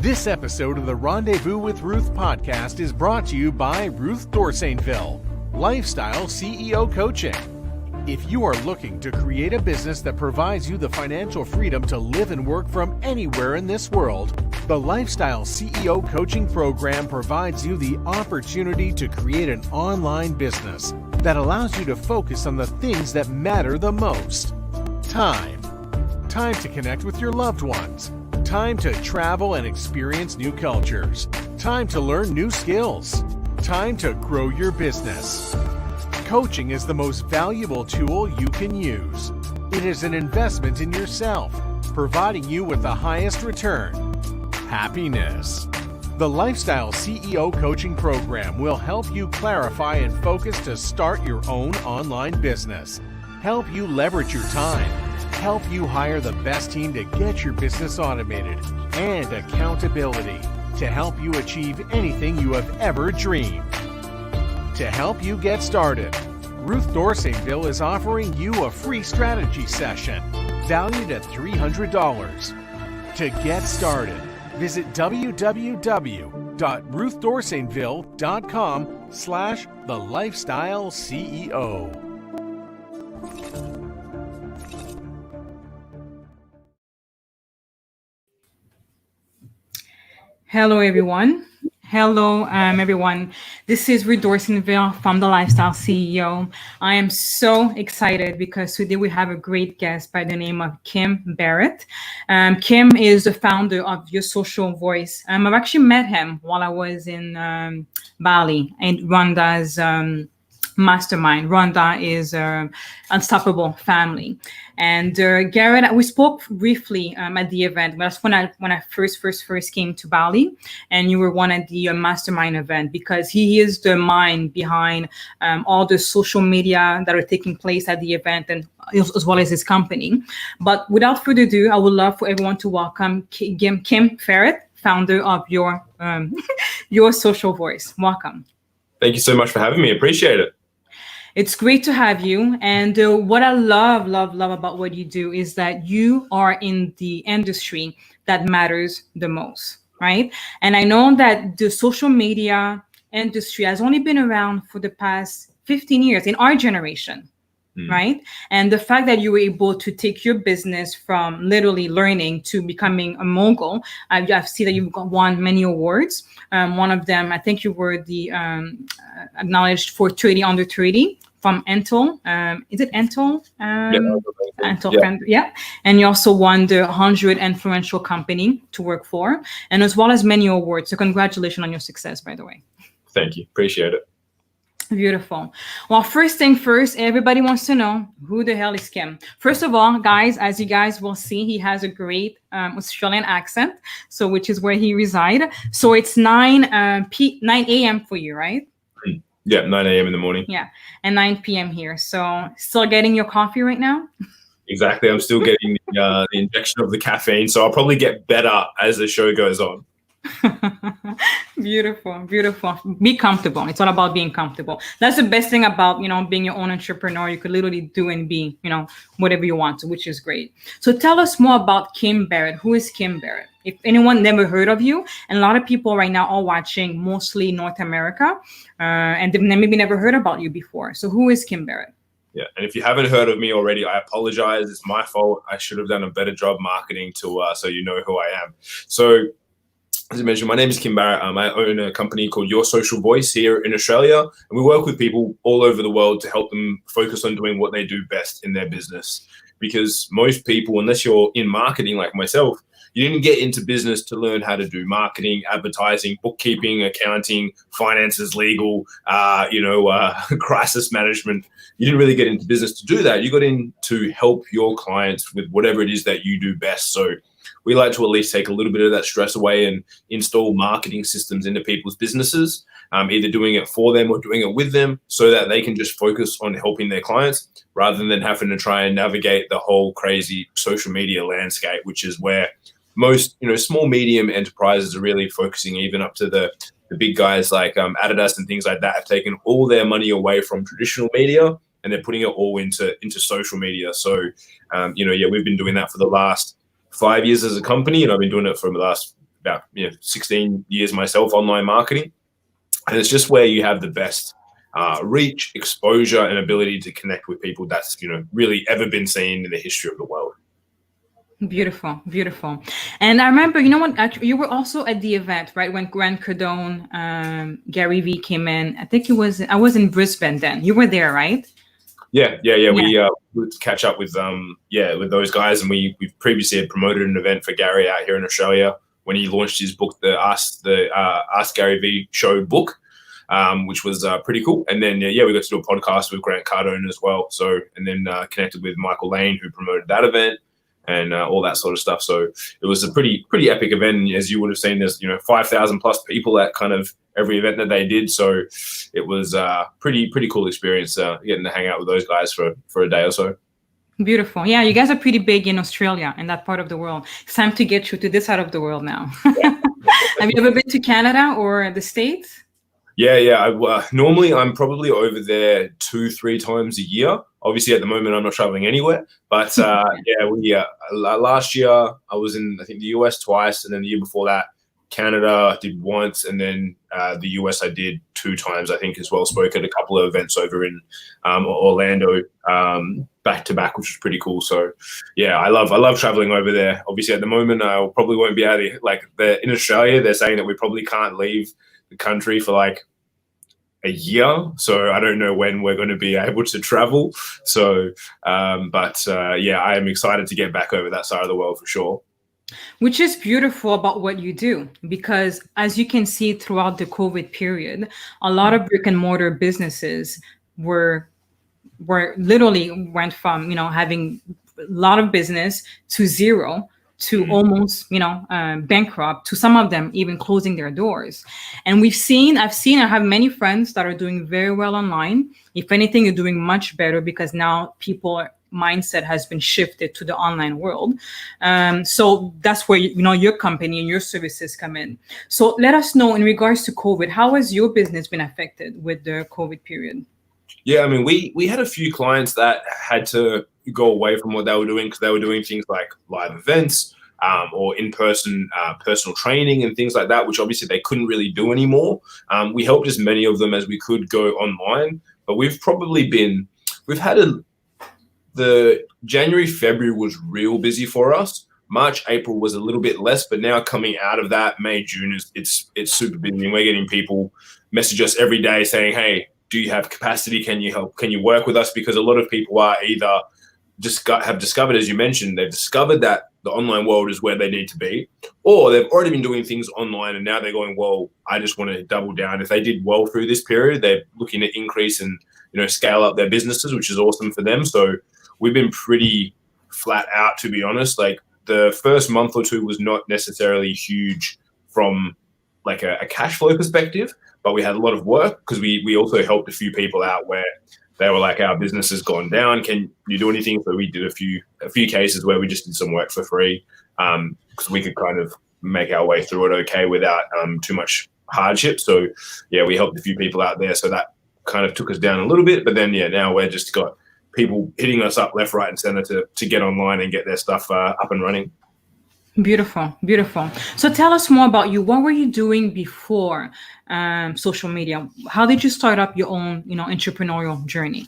This episode of the Rendez-Vous with Ruth podcast is brought to you by Ruth Dorsainville, Lifestyle CEO Coaching. If you are looking to create a business that provides you the financial freedom to live and work from anywhere in this world, the Lifestyle CEO Coaching Program provides you the opportunity to create an online business that allows you to focus on the things that matter the most. Time to connect with your loved ones. Time to travel and experience new cultures. Time to learn new skills. Time to grow your business. Coaching is the most valuable tool you can use. It is an investment in yourself, providing you with the highest return: happiness. The Lifestyle CEO Coaching Program will help you clarify and focus to start your own online business, help you leverage your time, help you hire the best team to get your business automated, and accountability to help you achieve anything you have ever dreamed. To help you get started, Ruth Dorsainville is offering you a free strategy session valued at $300. To get started, visit www.ruthdorsainville.com/thelifestyleceo. Hello, everyone. Everyone. This is Ruth Dorsainville from The Lifestyle CEO. I am so excited because today we have a great guest by the name of Kim Barett. Kim is the founder of Your Social Voice. I've actually met him while I was in Bali and Rhonda's mastermind. Rhonda is Unstoppable Family. And Garrett, we spoke briefly at the event. That's when I first came to Bali, and you were one at the mastermind event, because he is the mind behind all the social media that are taking place at the event, and as well as his company. But without further ado, I would love for everyone to welcome Kim Barett, founder of Your Social Voice. Welcome. Thank you so much for having me. Appreciate it. It's great to have you. And what I love about what you do is that you are in the industry that matters the most, right? And I know that the social media industry has only been around for the past 15 years in our generation, right? And the fact that you were able to take your business from literally learning to becoming a mogul, I see that you've won many awards. One of them, I think you were the acknowledged for 30 under 30 from Intel. Is it Intel? Intel. Yeah. And you also won the 100 influential company to work for, and as well as many awards. So congratulations on your success, by the way. Thank you. Appreciate it. Beautiful. Well, first thing first, everybody wants to know, who the hell is Kim? First of all, guys, as you guys will see, he has a great Australian accent, so which is where he resides. So it's 9 a.m. for you, right? Yeah, 9 a.m. in the morning. Yeah, and 9 p.m. here. So still getting your coffee right now? Exactly. I'm still getting the injection of the caffeine, so I'll probably get better as the show goes on. Beautiful. Be comfortable. It's all about being comfortable. That's the best thing about, being your own entrepreneur. You could literally do and be, whatever you want to, which is great. So tell us more about Kim Barett. Who is Kim Barett? If anyone never heard of you, and a lot of people right now are watching mostly North America, and they've maybe never heard about you before. So who is Kim Barett? Yeah, and if you haven't heard of me already, I apologize. It's my fault. I should have done a better job marketing to so you know who I am. So, as I mentioned, my name is Kim Barett. I own a company called Your Social Voice here in Australia, and we work with people all over the world to help them focus on doing what they do best in their business. Because most people, unless you're in marketing like myself, you didn't get into business to learn how to do marketing, advertising, bookkeeping, accounting, finances, legal, crisis management. You didn't really get into business to do that. You got in to help your clients with whatever it is that you do best. So we like to at least take a little bit of that stress away and install marketing systems into people's businesses, either doing it for them or doing it with them, so that they can just focus on helping their clients rather than having to try and navigate the whole crazy social media landscape, which is where most, small, medium enterprises are really focusing, even up to the big guys like Adidas and things like that, have taken all their money away from traditional media and they're putting it all into social media. So, we've been doing that for the last 5 years as a company, and I've been doing it for the last about 16 years myself, online marketing. And it's just where you have the best reach, exposure, and ability to connect with people that's, really ever been seen in the history of the world. Beautiful, beautiful. And I remember, you know what, actually, you were also at the event, right? When Grant Cardone, Gary Vee came in. I think I was in Brisbane then. You were there, right? Yeah. We would catch up with with those guys, and we previously had promoted an event for Gary out here in Australia when he launched his book, the Ask Gary Vee Show book, which was pretty cool. And then we got to do a podcast with Grant Cardone as well. So and then connected with Michael Lane, who promoted that event, and all that sort of stuff. So it was a pretty epic event. And as you would have seen, there's 5,000 plus people at kind of every event that they did. So it was pretty cool experience getting to hang out with those guys for a day or so. Beautiful. Yeah, you guys are pretty big in Australia, in that part of the world. It's time to get you to this side of the world now. Have you ever been to Canada or the States? Yeah. Normally, I'm probably over there 2-3 times a year. Obviously, at the moment, I'm not traveling anywhere. But last year, I was in, I think, the US twice. And then the year before that, Canada I did once. And then the US I did 2 times, I think, as well. Spoke at a couple of events over in Orlando back to back, which was pretty cool. So, yeah, I love traveling over there. Obviously, at the moment, I probably won't be able to, in Australia, they're saying that we probably can't leave the country for a year, so I don't know when we're going to be able to travel. So, I am excited to get back over that side of the world for sure. Which is beautiful about what you do, because as you can see throughout the COVID period, a lot of brick and mortar businesses were literally went from having a lot of business to zero, to almost, bankrupt, to some of them even closing their doors. And I have many friends that are doing very well online. If anything, you're doing much better because now mindset has been shifted to the online world. So that's where, your company and your services come in. So let us know, in regards to COVID, how has your business been affected with the COVID period? Yeah, I mean, we had a few clients that had to go away from what they were doing because they were doing things like live events or in-person personal training and things like that, which obviously they couldn't really do anymore. We helped as many of them as we could go online, but the January, February was real busy for us. March, April was a little bit less, but now coming out of that, May, June, it's super busy. And we're getting people message us every day saying, hey, do you have capacity? Can you help? Can you work with us? Because a lot of people are either have discovered, as you mentioned, they've discovered that the online world is where they need to be, or they've already been doing things online and now they're going, well, I just want to double down. If they did well through this period, they're looking to increase and, scale up their businesses, which is awesome for them. So we've been pretty flat out, to be honest. The first month or two was not necessarily huge from a cash flow perspective, but we had a lot of work because we also helped a few people out where they were like, our business has gone down. Can you do anything? So we did a few cases where we just did some work for free because we could kind of make our way through it okay without too much hardship. So yeah, we helped a few people out there. So that kind of took us down a little bit. But then, now we're just got people hitting us up left, right, and center to get online and get their stuff up and running. Beautiful, beautiful. So tell us more about you. What were you doing before social media? How did you start up your own, entrepreneurial journey?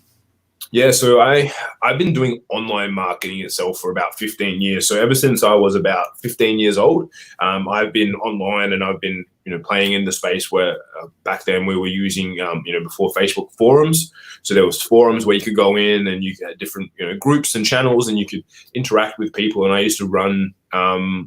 Yeah, so I've been doing online marketing itself for about 15 years. So ever since I was about 15 years old, I've been online and I've been, playing in the space where back then we were using, before Facebook forums. So there was forums where you could go in and you had different, groups and channels and you could interact with people. And I used to run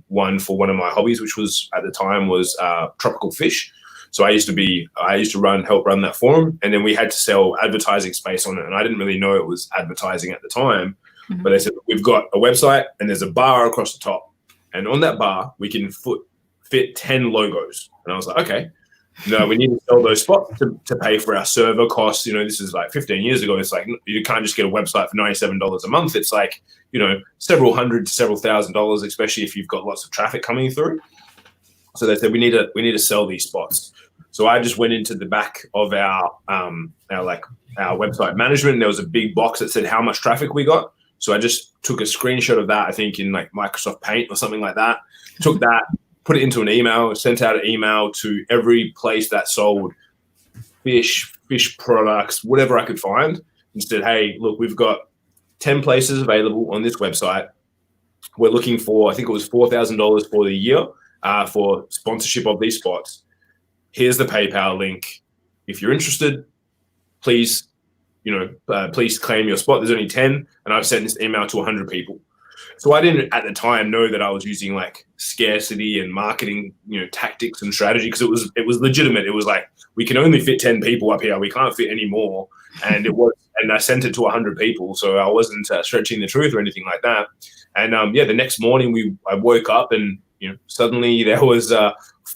one for one of my hobbies, which was at the time was tropical fish. So I used to help run that forum, and then we had to sell advertising space on it. And I didn't really know it was advertising at the time, but they said, we've got a website and there's a bar across the top. And on that bar, we can fit 10 logos. And I was like, okay, we need to sell those spots to pay for our server costs. This is like 15 years ago. It's like, you can't just get a website for $97 a month. It's like, several hundred to several $1,000s, especially if you've got lots of traffic coming through. So they said, we need to sell these spots. So I just went into the back of our website management. And there was a big box that said how much traffic we got. So I just took a screenshot of that, I think in Microsoft Paint or something like that. Took that, put it into an email, sent out an email to every place that sold fish products, whatever I could find, and said, hey, look, we've got 10 places available on this website. We're looking for, I think it was $4,000 for the year for sponsorship of these spots. Here's the PayPal link. If you're interested, please, please claim your spot. There's only 10, and I've sent this email to 100 people. So I didn't at the time know that I was using like scarcity and marketing, tactics and strategy, because it was legitimate. It was like, we can only fit 10 people up here. We can't fit any more. And and I sent it to 100 people. So I wasn't stretching the truth or anything like that. And the next morning I woke up and, suddenly there was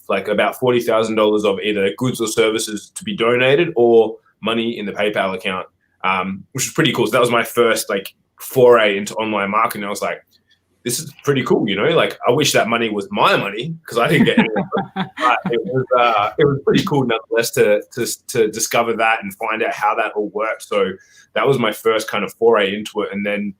like about $40,000 of either goods or services to be donated or money in the PayPal account, which was pretty cool. So that was my first like foray into online marketing. I was like, this is pretty cool, like I wish that money was my money because I didn't get any of it. But it was pretty cool nonetheless to discover that and find out how that all worked. So that was my first kind of foray into it. And then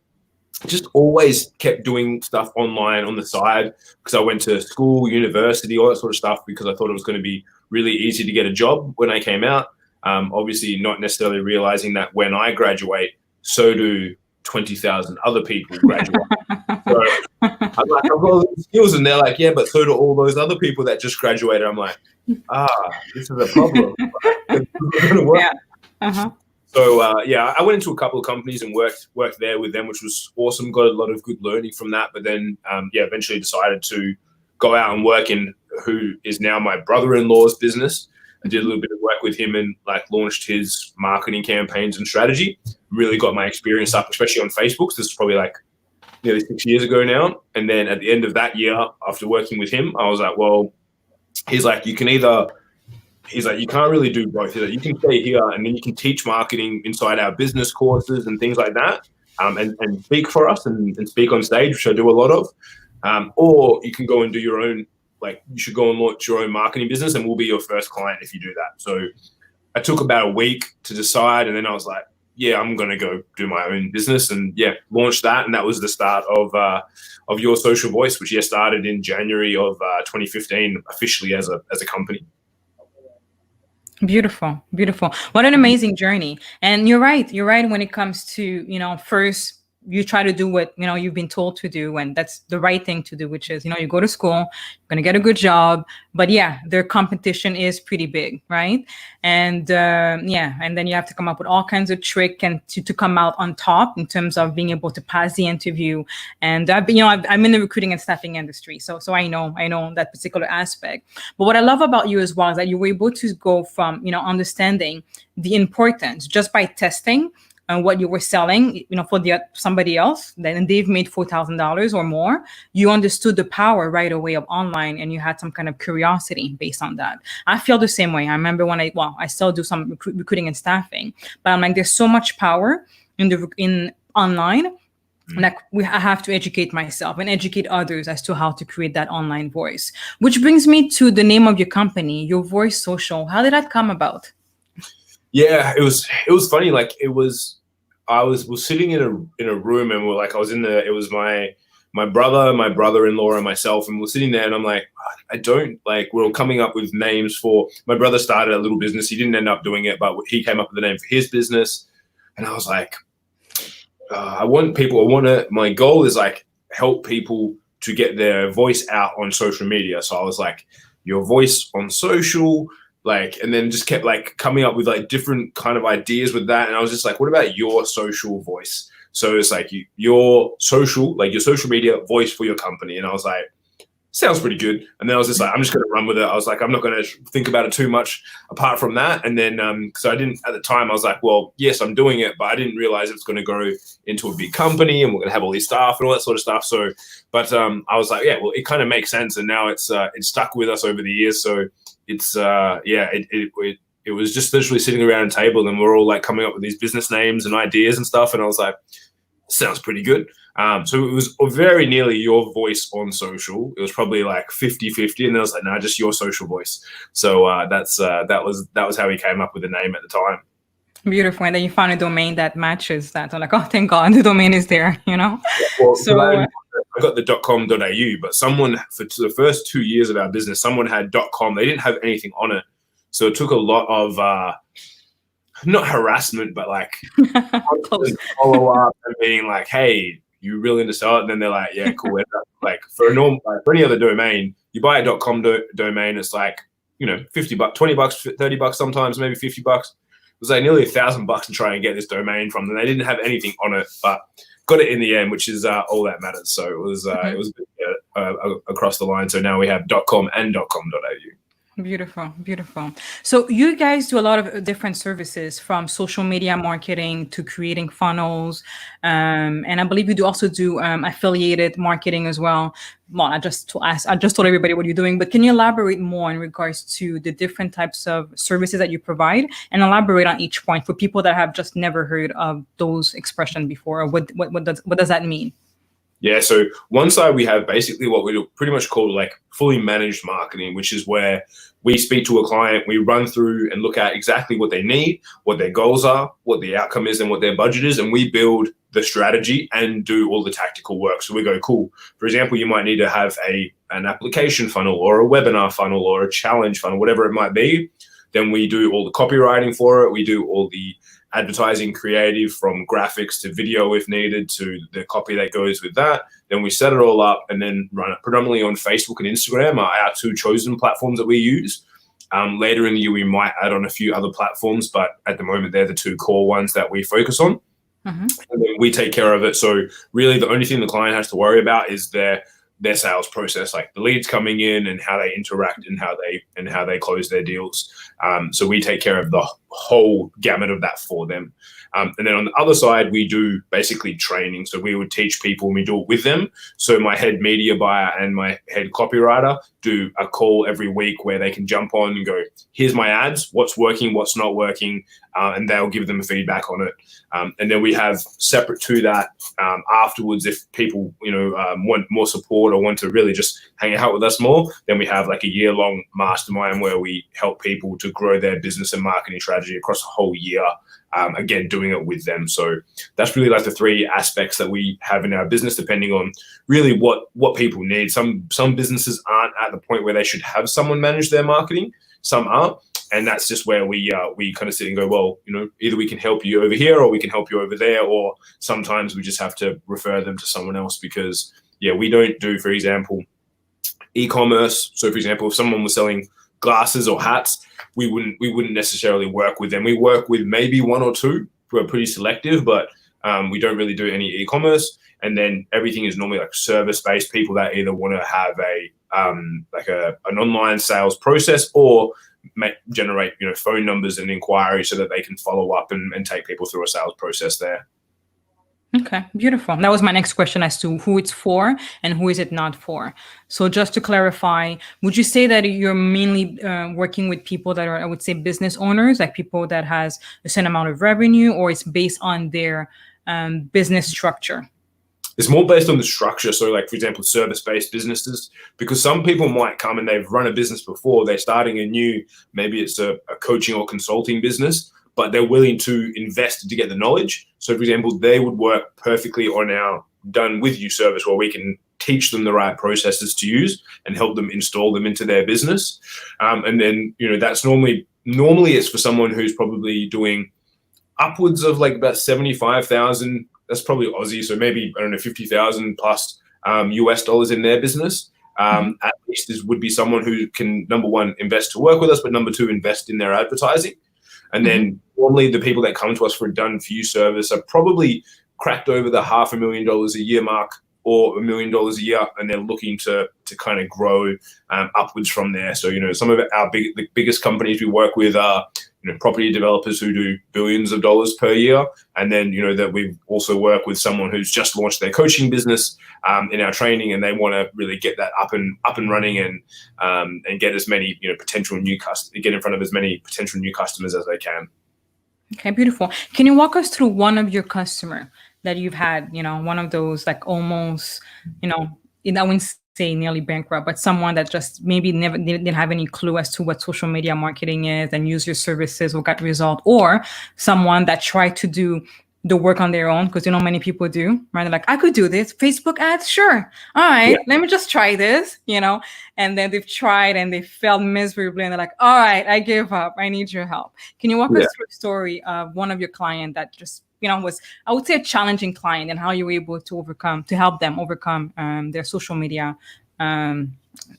just always kept doing stuff online on the side because I went to school, university, all that sort of stuff, because I thought it was going to be really easy to get a job when I came out. Obviously not necessarily realizing that when I graduate, so do 20,000 other people graduate. So I'm like, I've got all these skills, and they're like, yeah, but so do all those other people that just graduated. I'm like, this is a problem. It's not going to work. Yeah. Uh-huh. So I went into a couple of companies and worked there with them, which was awesome. Got a lot of good learning from that. But then eventually decided to go out and work in who is now my brother-in-law's business. I did a little bit of work with him and like launched his marketing campaigns and strategy. Really got my experience up, especially on Facebook. This is probably like nearly 6 years ago now. And then at the end of that year, after working with him, I was like, well, he's like, you can't really do both. He's like, you can stay here and then you can teach marketing inside our business courses and things like that, and speak for us and speak on stage, which I do a lot of. Or you can go and do your own, like you should go and launch your own marketing business and we'll be your first client if you do that. So I took about a week to decide, and then I was like, yeah, I'm going to go do my own business, and launched that. And that was the start of Your Social Voice, which started in January of 2015 officially as a company. Beautiful. What an amazing journey. And you're right when it comes to, first you try to do what, you've been told to do, and that's the right thing to do, which is, you go to school, you're going to get a good job, but their competition is pretty big, right? And and then you have to come up with all kinds of trick and to come out on top in terms of being able to pass the interview. And I'm in the recruiting and staffing industry, so I know that particular aspect. But what I love about you as well is that you were able to go from understanding the importance just by testing and what you were selling, for somebody else, then they've made $4,000 or more. You understood the power right away of online, and you had some kind of curiosity based on that. I feel the same way. I remember when I still do some recruiting and staffing, but I'm like, there's so much power in online. Like I have to educate myself and educate others as to how to create that online voice. Which brings me to the name of your company, Your Voice Social. How did that come about? Yeah, it was funny. Like I was sitting in a room, and I was in it was my brother, my brother-in-law, and myself, and we're sitting there, and I'm like, we're coming up with names for, my brother started a little business. He didn't end up doing it, but he came up with the name for his business. And I was like, my goal is like help people to get their voice out on social media. So I was like, Your Voice on Social, and then just kept coming up with different kind of ideas with that. And I was just like, what about Your Social Voice? So it's like your social media voice for your company. And I was like, sounds pretty good. And then I was just like, I'm just going to run with it. I was like, I'm not going to think about it too much apart from that. And then, so I didn't, at the time I was like, well, yes, I'm doing it, but I didn't realize it's going to grow into a big company and we're going to have all these staff and all that sort of stuff. So, but I was like, well, it kind of makes sense. And now it's stuck with us over the years. So it's, it was just literally sitting around a table and we're all coming up with these business names and ideas and stuff. And I was like, sounds pretty good. So it was very nearly Your Voice on Social. It was probably 50-50. And then I was like, no, just Your Social Voice. So that was how we came up with the name at the time. Beautiful. And then you found a domain that matches that. I'm like, oh, thank God the domain is there, Yeah, well, so I got the .com.au, but someone for the first 2 years of our business, someone had .com. They didn't have anything on it. So it took a lot of, not harassment, but like follow up and being like, hey, you really into sell it? And then they're like, yeah, cool. Like for any other domain, you buy a .com domain, it's like, $50, $20, $30 sometimes, maybe $50. It was like nearly $1,000 to try and get this domain from them. They didn't have anything on it, but got it in the end, which is all that matters. So it was across the line. So now we have .com and .com.au. Beautiful, beautiful. So you guys do a lot of different services, from social media marketing to creating funnels, and I believe you do also do affiliated marketing as well. Well, I just told everybody what you're doing, but can you elaborate more in regards to the different types of services that you provide, and elaborate on each point for people that have just never heard of those expressions before? Or what does that mean? Yeah, so one side we have basically what we do pretty much called like fully managed marketing, which is where we speak to a client, we run through and look at exactly what they need, what their goals are, what the outcome is, and what their budget is, and we build the strategy and do all the tactical work. So we go, cool. For example, you might need to have an application funnel or a webinar funnel or a challenge funnel, whatever it might be. Then we do all the copywriting for it. We do all the advertising creative, from graphics to video if needed, to the copy that goes with that. Then we set it all up and then run it predominantly on Facebook and Instagram are our two chosen platforms that we use. Later in the year, we might add on a few other platforms, but at the moment, they're the two core ones that we focus on. And then we take care of it. So really the only thing the client has to worry about is their sales process, like the leads coming in and how they interact and how they close their deals. So we take care of the whole gamut of that for them. And then on the other side, we do basically training. So we would teach people and we do it with them. So my head media buyer and my head copywriter do a call every week where they can jump on and go, here's my ads, what's working, what's not working, and they'll give them feedback on it. And then we have separate to that afterwards, if people want more support or want to really just hang out with us more, then we have like a year-long mastermind where we help people to grow their business and marketing strategy across a whole year. Again, doing it with them. So that's really like the three aspects that we have in our business, depending on really what people need. Some businesses aren't at the point where they should have someone manage their marketing. Some are. And that's just where we kind of sit and go, well, either we can help you over here or we can help you over there. Or sometimes we just have to refer them to someone else because, we don't do, for example, e-commerce. So, for example, if someone was selling glasses or hats, we wouldn't necessarily work with them. We work with maybe one or two who are pretty selective, but we don't really do any e-commerce. And then everything is normally like service-based, people that either want to have an online sales process or generate phone numbers and inquiries so that they can follow up and take people through a sales process there. Okay, beautiful. That was my next question as to who it's for and who is it not for. So just to clarify, would you say that you're mainly working with people that are, I would say, business owners, like people that has a certain amount of revenue, or it's based on their business structure? It's more based on the structure. So like, for example, service-based businesses, because some people might come and they've run a business before, they're starting a new, maybe it's a coaching or consulting business, but they're willing to invest to get the knowledge. So for example, they would work perfectly on our Done With You service where we can teach them the right processes to use and help them install them into their business. And then, that's normally it's for someone who's probably doing upwards of like about 75,000. That's probably Aussie. So maybe, I don't know, 50,000 plus US dollars in their business. At least this would be someone who can, number one, invest to work with us, but number two, invest in their advertising. And then normally the people that come to us for a Done For You service are probably cracked over the $500,000 a year mark or $1 million a year, and they're looking to kind of grow upwards from there. So, some of the biggest companies we work with are, property developers who do billions of dollars per year. And then, that we also work with someone who's just launched their coaching business in our training, and they want to really get that up and running and get as many, get in front of as many potential new customers as they can. Okay, beautiful. Can you walk us through one of your customer that you've had, one of those like almost, I wouldn't say nearly bankrupt, but someone that just maybe never didn't have any clue as to what social media marketing is and use your services or got result, or someone that tried to do the work on their own, because many people do, right? They're like, I could do this. Facebook ads, sure. All right, let me just try this, and then they've tried and they failed miserably, and they're like, all right, I give up. I need your help. Can you walk us through a story of one of your client that just, was, I would say, a challenging client, and how you were able to help them overcome their social media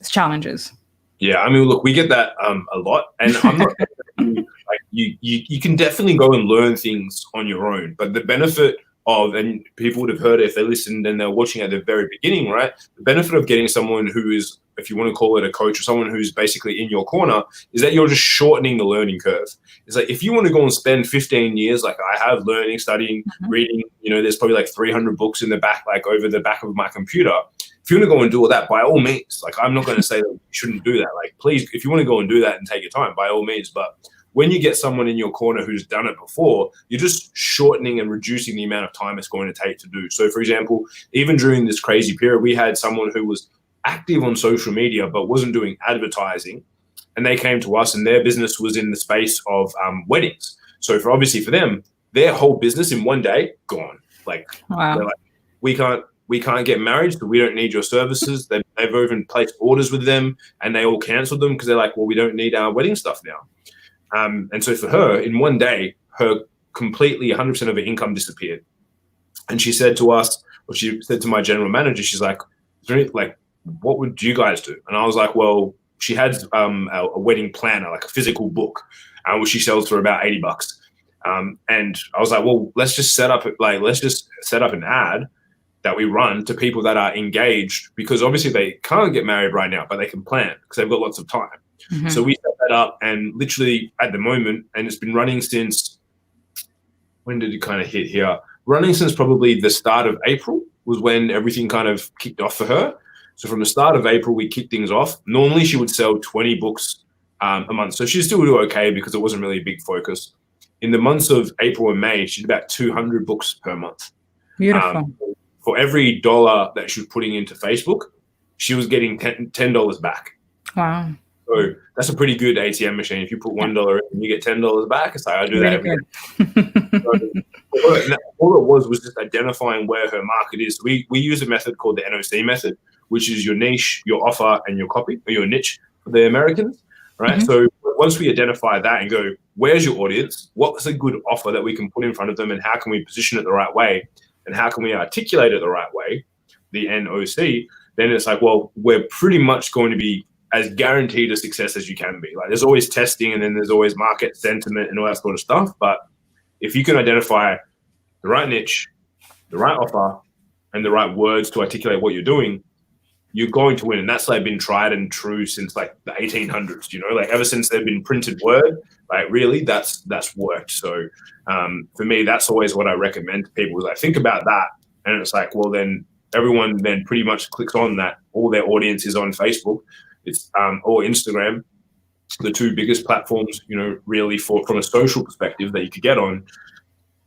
challenges? Yeah, I mean, look, we get that a lot, and I'm not like you can definitely go and learn things on your own, but the benefit of, and people would have heard it if they listened and they're watching at the very beginning, right? The benefit of getting someone who is, if you want to call it a coach, or someone who's basically in your corner, is that you're just shortening the learning curve. It's like, if you want to go and spend 15 years, like I have, learning, studying, reading, there's probably like 300 books in the back, like over the back of my computer. If you want to go and do all that, by all means. Like, I'm not going to say that you shouldn't do that. Like, please, if you want to go and do that and take your time, by all means. But when you get someone in your corner who's done it before, you're just shortening and reducing the amount of time it's going to take to do. So, for example, even during this crazy period, we had someone who was active on social media but wasn't doing advertising, and they came to us, and their business was in the space of weddings. So, obviously for them, their whole business in one day gone. Like, wow. They're like, we can't get married, so we don't need your services. They've even placed orders with them, and they all canceled them because they're like, well, we don't need our wedding stuff now. And so for her, in one day, her completely 100% of her income disappeared. And she said to us, or she said to my general manager, she's like, what would you guys do? And I was like, well, she had a wedding planner, like a physical book, which she sells for about $80. And I was like, well, let's just set up an ad that we run to people that are engaged, because obviously they can't get married right now, but they can plan because they've got lots of time. Mm-hmm. So we set that up, and literally at the moment, and it's been running since, when did it kind of hit here? Running since probably the start of April was when everything kind of kicked off for her. So from the start of April, we kicked things off. Normally she would sell 20 books a month. So she'd still do okay because it wasn't really a big focus. In the months of April and May, she did about 200 books per month. Beautiful. For every dollar that she was putting into Facebook, she was getting $10 back. Wow. So that's a pretty good ATM machine. If you put $1 in, you get $10 back. It's like, I do that every day. So, all it was just identifying where her market is. We use a method called the NOC method, which is your niche, your offer, and your copy, or your niche for the Americans, right? Mm-hmm. So once we identify that and go, where's your audience? What's a good offer that we can put in front of them, and how can we position it the right way? And how can we articulate it the right way, the NOC, then it's like, well, we're pretty much going to be as guaranteed a success as you can be. Like, there's always testing, and then there's always market sentiment and all that sort of stuff. But if you can identify the right niche, the right offer, and the right words to articulate what you're doing, you're going to win. And that's like been tried and true since like the 1800s, like ever since they've been printed word, like really that's worked. So for me, that's always what I recommend to people, is like, think about that. And it's like, well, then everyone then pretty much clicks on that. All their audience is on Facebook. It's or Instagram, the two biggest platforms, really from a social perspective that you could get on.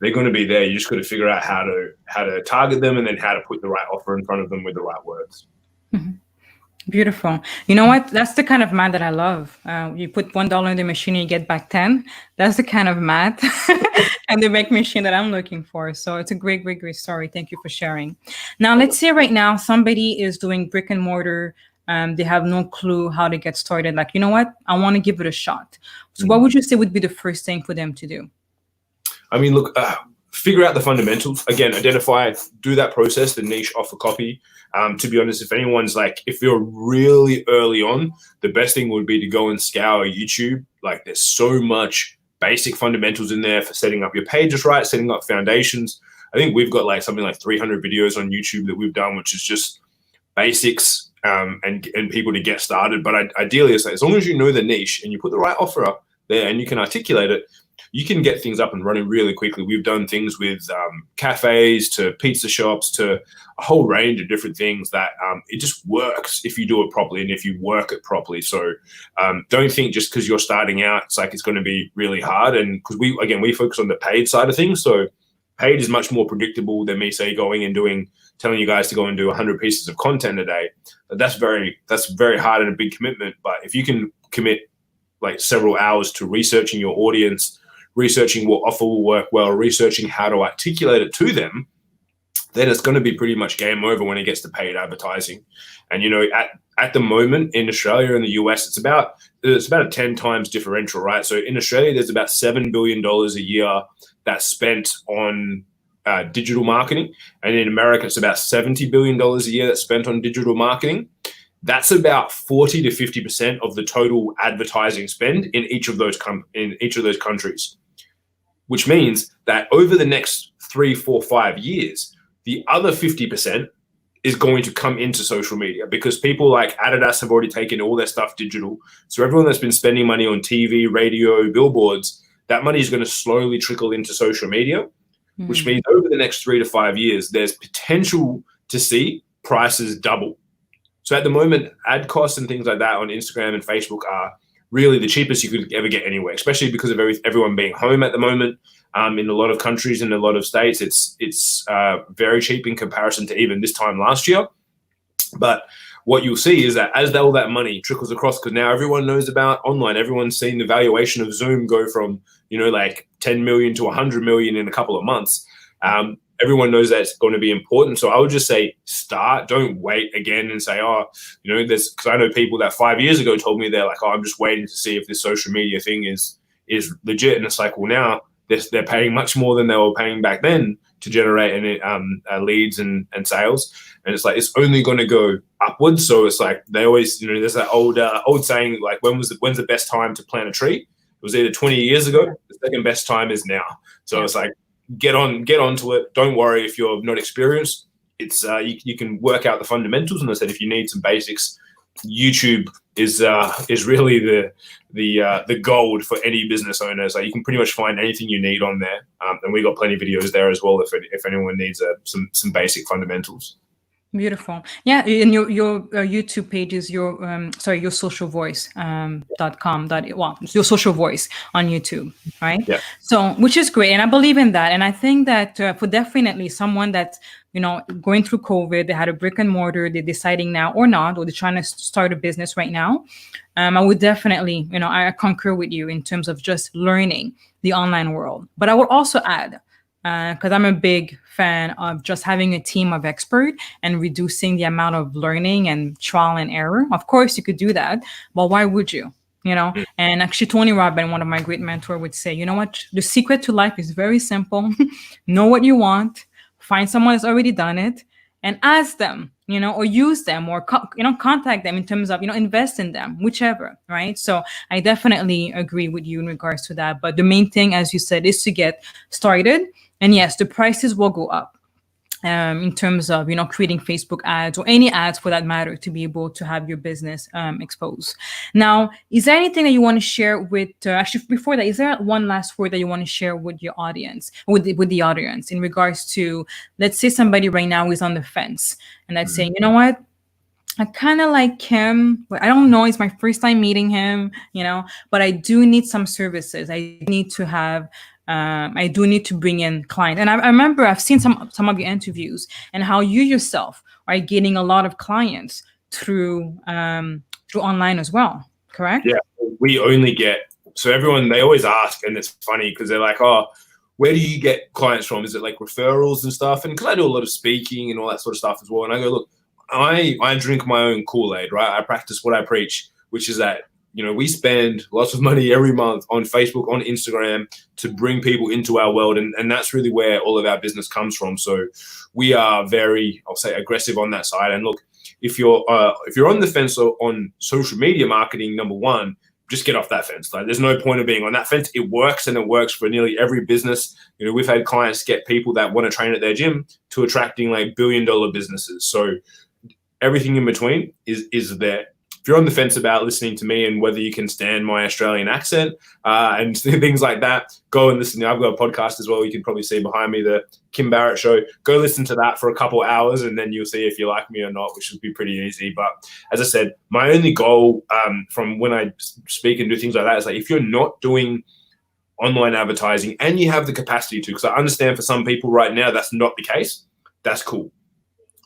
They're going to be there. You just got to figure out how to target them, and then how to put the right offer in front of them with the right words. Mm-hmm. Beautiful. You know what? That's the kind of math that I love. You put $1 in the machine and you get back 10. That's the kind of math and the make machine that I'm looking for. So it's a great, great, great story. Thank you for sharing. Now, let's say right now somebody is doing brick and mortar. They have no clue how to get started. Like, you know what? I want to give it a shot. So what would you say would be the first thing for them to do? I mean, look, figure out the fundamentals. Again, identify, do that process, the niche, offer, copy. To be honest, if you're really early on, the best thing would be to go and scour YouTube. Like, there's so much basic fundamentals in there for setting up your pages right, setting up foundations. I think we've got something like 300 videos on YouTube that we've done, which is just basics and people to get started. But ideally, it's like, as long as you know the niche and you put the right offer up there and you can articulate it, you can get things up and running really quickly. We've done things with cafes to pizza shops to a whole range of different things that it just works if you do it properly and if you work it properly. So don't think just because you're starting out, it's like it's going to be really hard. And because we focus on the paid side of things. So paid is much more predictable than me, say, telling you guys to go and do 100 pieces of content a day. But that's very hard and a big commitment. But if you can commit like several hours to researching your audience, researching what offer will work well, researching how to articulate it to them, then it's going to be pretty much game over when it gets to paid advertising. And, you know, at the moment in Australia and the US, it's about a 10 times differential, right? So in Australia, there's about $7 billion a year that's spent on digital marketing. And in America, it's about $70 billion a year that's spent on digital marketing. That's about 40 to 50% of the total advertising spend in each of those countries, which means that over the next 3, 4, 5 years, the other 50% is going to come into social media, because people like Adidas have already taken all their stuff digital. So everyone that's been spending money on TV, radio, billboards, that money is going to slowly trickle into social media, which means over the next 3 to 5 years, there's potential to see prices double. So at the moment, ad costs and things like that on Instagram and Facebook are really the cheapest you could ever get anywhere, especially because of everyone being home at the moment. In a lot of countries, in a lot of states, it's very cheap in comparison to even this time last year. But what you'll see is that as all that money trickles across, because now everyone knows about online, everyone's seen the valuation of Zoom go from, you know, like 10 million to 100 million in a couple of months. Everyone knows that it's going to be important. So I would just say start. Don't wait again and say, oh, you know, because I know people that 5 years ago told me they're like, oh, I'm just waiting to see if this social media thing is legit. And it's like, well, now they're paying much more than they were paying back then to generate leads and sales. And it's like, it's only going to go upwards. So it's like they always, you know, there's that old saying, like, when's the best time to plant a tree? It was either 20 years ago. The second best time is now. So it's like, get onto it. Don't worry if you're not experienced. It's you can work out the fundamentals. And I said, if you need some basics, YouTube is really the gold for any business owner. So you can pretty much find anything you need on there, and we got plenty of videos there as well if anyone needs some basic fundamentals. Beautiful. Yeah, and your YouTube page is your social voice .com. Well, your social voice on YouTube, right? Yeah. So, which is great, and I believe in that. And I think that for definitely someone that's, you know, going through COVID, they had a brick and mortar, they're deciding now or not, or they're trying to start a business right now. I would definitely, you know, I concur with you in terms of just learning the online world. But I would also add, because I'm a big fan of just having a team of experts and reducing the amount of learning and trial and error. Of course, you could do that, but why would you? You know, and actually Tony Robbins, one of my great mentors, would say, you know what, the secret to life is very simple. Know what you want, find someone that's already done it, and ask them, you know, or use them, or contact them in terms of, you know, invest in them, whichever, right? So I definitely agree with you in regards to that. But the main thing, as you said, is to get started. And yes, the prices will go up in terms of, you know, creating Facebook ads or any ads for that matter to be able to have your business exposed. Now, is there anything that you want to share with, actually before that, is there one last word that you want to share with your audience, with the audience in regards to, let's say somebody right now is on the fence and that's saying, you know what, I kind of like him, but I don't know, it's my first time meeting him, you know, but I do need some services. I need to have I do need to bring in clients. And I remember I've seen some of your interviews and how you yourself are getting a lot of clients through online as well, correct? Yeah, we only get, so everyone, they always ask, and it's funny because they're like, oh, where do you get clients from? Is it like referrals and stuff? And because I do a lot of speaking and all that sort of stuff as well. And I go, look, I drink my own Kool-Aid, right? I practice what I preach, which is that, you know, we spend lots of money every month on Facebook, on Instagram to bring people into our world. And that's really where all of our business comes from. So we are very, I'll say, aggressive on that side. And look, if you're on the fence on social media marketing, number one, just get off that fence. Like, there's no point of being on that fence. It works, and it works for nearly every business. You know, we've had clients get people that want to train at their gym to attracting like billion-dollar businesses. So everything in between is there. If you're on the fence about listening to me and whether you can stand my Australian accent and things like that, go and listen. I've got a podcast as well. You can probably see behind me, the Kim Barett Show. Go listen to that for a couple hours, and then you'll see if you like me or not, which would be pretty easy. But as I said, my only goal from when I speak and do things like that is like, if you're not doing online advertising and you have the capacity to, because I understand for some people right now that's not the case, that's cool.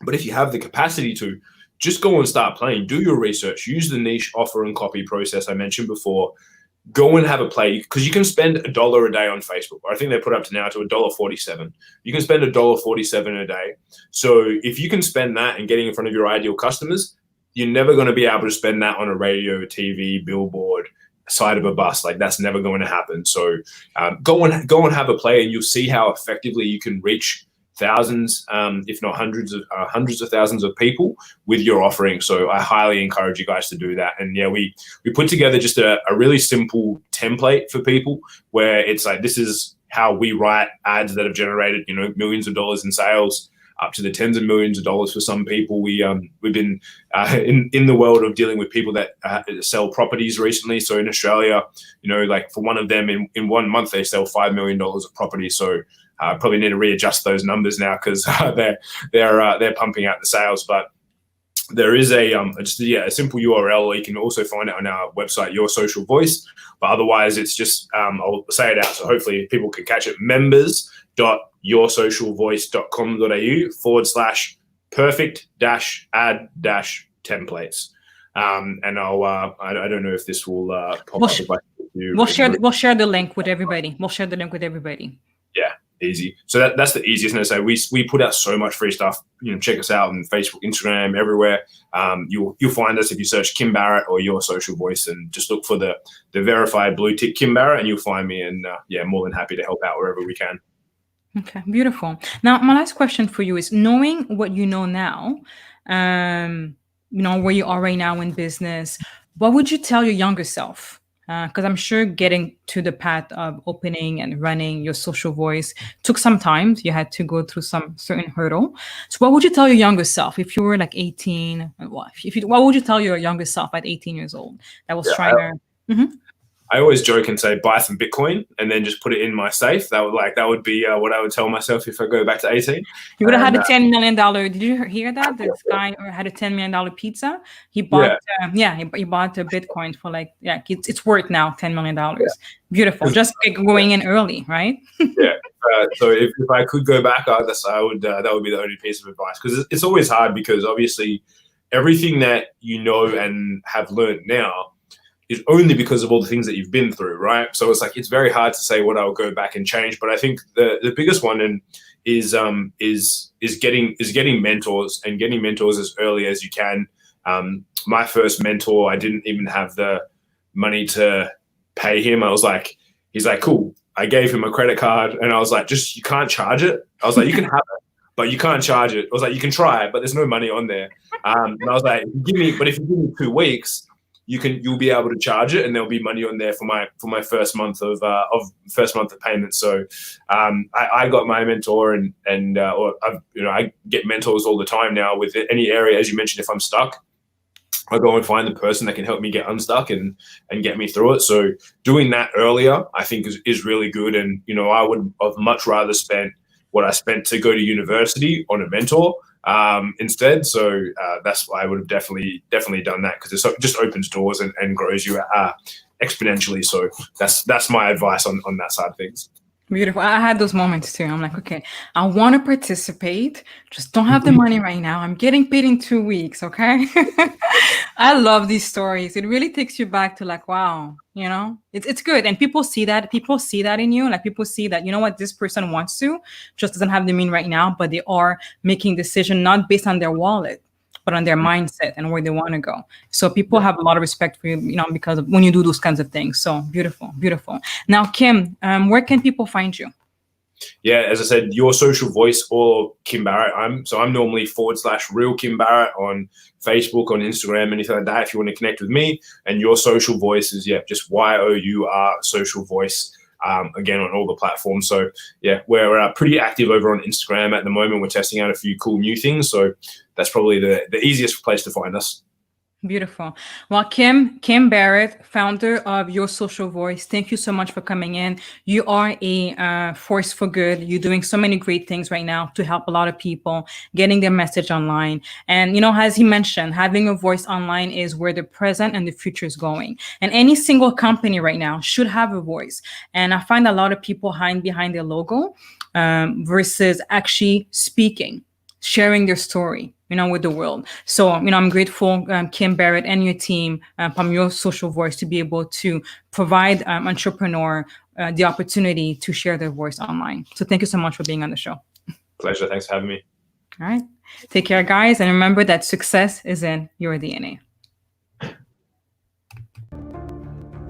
But if you have the capacity to, just go and start playing. Do your research. Use the niche offer and copy process I mentioned before. go and have a play, because you can spend $1 a day on Facebook. I think they put up to now to $1.47. You can spend $1.47 a day. So if you can spend that and getting in front of your ideal customers, you're never going to be able to spend that on a radio, TV, billboard, side of a bus. Like, that's never going to happen. So go and have a play, and you'll see how effectively you can reach thousands, if not hundreds of thousands of people with your offering. So I highly encourage you guys to do that. And yeah, we put together just a really simple template for people, where it's like, this is how we write ads that have generated, millions of dollars in sales, up to the tens of millions of dollars for some people. We've been in the world of dealing with people that sell properties recently. So in Australia, like for one of them in 1 month, they sell $5 million of property. So I probably need to readjust those numbers now, because they're pumping out the sales. But there is a simple URL, or you can also find it on our website, Your Social Voice. But otherwise, it's just I'll say it out so hopefully people can catch it: members.yoursocialvoice.com.au/perfect-ad-templates. And I don't know if this will pop up. We'll share the link with everybody. Yeah. Easy. So that's the easiest. And so we put out so much free stuff. Check us out on Facebook, Instagram, everywhere. You'll find us if you search Kim Barett or Your Social Voice, and just look for the verified blue tick Kim Barett, and you'll find me. And more than happy to help out wherever we can. Okay, beautiful. Now, my last question for you is, knowing what you know now, where you are right now in business, what would you tell your younger self? Because I'm sure getting to the path of opening and running Your Social Voice took some time. You had to go through some certain hurdle. So what would you tell your younger self if you were like 18? What would you tell your younger self at 18 years old that was trying to... Mm-hmm. I always joke and say, buy some Bitcoin and then just put it in my safe. That would be what I would tell myself if I go back to 18. You would have had a $10 million. Did you hear that? This guy had a $10 million pizza. He bought, he bought a Bitcoin for it's worth now $10 million. Yeah. Beautiful. Just going in early, right? Yeah. So if I could go back, I would. That would be the only piece of advice, because it's always hard, because obviously everything that you know and have learned now is only because of all the things that you've been through, right? So it's very hard to say what I'll go back and change. But I think the biggest one is getting mentors, and getting mentors as early as you can. My first mentor, I didn't even have the money to pay him. He's like, cool. I gave him a credit card, and I was like, you can't charge it. I was like, you can have it, but you can't charge it. I was like, you can try it, but there's no money on there. And I was like, but if you give me 2 weeks, you'll be able to charge it, and there'll be money on there for my first month of payment. So I got my mentor, and I get mentors all the time now with any area. As you mentioned, if I'm stuck, I go and find the person that can help me get unstuck and get me through it. So doing that earlier, I think is really good. And I would have much rather spent what I spent to go to university on a mentor instead. So that's why I would have definitely done that, because it just opens doors and grows you exponentially. So that's my advice on that side of things. Beautiful. I had those moments too. I'm like, okay, I want to participate, just don't have the money right now. I'm getting paid in 2 weeks. Okay. I love these stories. It really takes you back to like, wow, it's good. And people see that in you. Like, people see that, what, this person wants to, just doesn't have the mean right now, but they are making decision not based on their wallet, but on their mindset and where they want to go. So people have a lot of respect for you, because of when you do those kinds of things. So beautiful, beautiful. Now, Kim, where can people find you? Yeah, as I said, Your Social Voice or Kim Barett. I'm normally /real Kim Barett on Facebook, on Instagram, anything like that, if you want to connect with me. And Your Social Voice is just YOUR Social Voice. Again, on all the platforms. So yeah, we're pretty active over on Instagram at the moment. We're testing out a few cool new things. So that's probably the easiest place to find us. Beautiful. Well, Kim Barett, founder of Your Social Voice, thank you so much for coming in. You are a force for good. You're doing so many great things right now to help a lot of people getting their message online. And, as he mentioned, having a voice online is where the present and the future is going. And any single company right now should have a voice. And I find a lot of people hide behind their logo versus actually speaking, sharing their story, with the world. So, I'm grateful, Kim, Barett, and your team from your social voice to be able to provide entrepreneur the opportunity to share their voice online. So thank you so much for being on the show. Pleasure. Thanks for having me. All right. Take care, guys. And remember that success is in your DNA.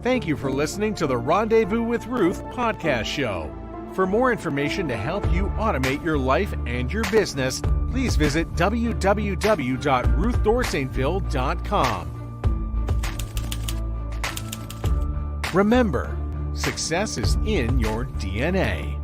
Thank you for listening to the Rendezvous with Ruth podcast show. For more information to help you automate your life and your business, please visit www.ruthdorsainville.com. Remember, success is in your DNA.